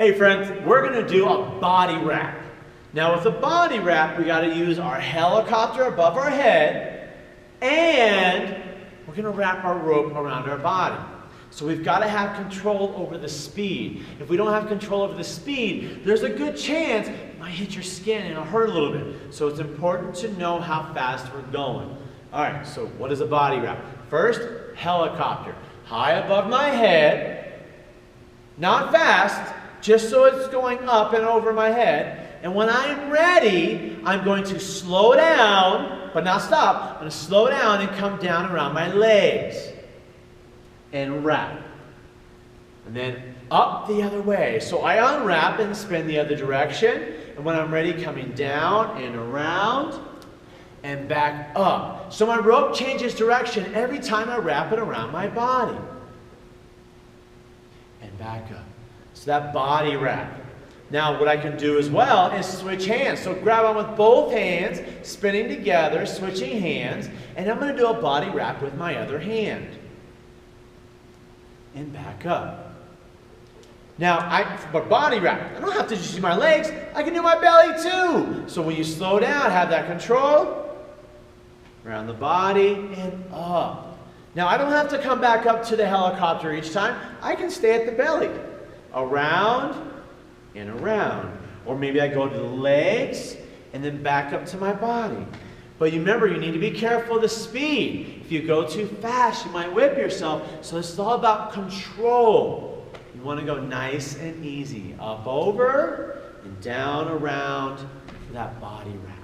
Hey friends, we're going to do a body wrap. Now with a body wrap, we got to use our helicopter above our head, and we're going to wrap our rope around our body. So we've got to have control over the speed. If we don't have control over the speed, there's a good chance it might hit your skin and it'll hurt a little bit. So it's important to know how fast we're going. All right, so what is a body wrap? First, helicopter. High above my head, not fast, just so it's going up and over my head. And when I'm ready, I'm going to slow down, but not stop. I'm going to slow down and come down around my legs and wrap. And then up the other way. So I unwrap and spin the other direction. And when I'm ready, coming down and around and back up. So my rope changes direction every time I wrap it around my body. And back up. So that body wrap. Now what I can do as well is switch hands. So grab on with both hands, spinning together, switching hands, and I'm going to do a body wrap with my other hand. And back up. Now, but body wrap, I don't have to just use my legs, I can do my belly too. So when you slow down, have that control, around the body and up. Now I don't have to come back up to the helicopter each time, I can stay at the belly. Around and around. Or maybe I go to the legs and then back up to my body. But you remember, you need to be careful of the speed. If you go too fast, you might whip yourself. So it's all about control. You want to go nice and easy. Up, over, and down, around for that body wrap.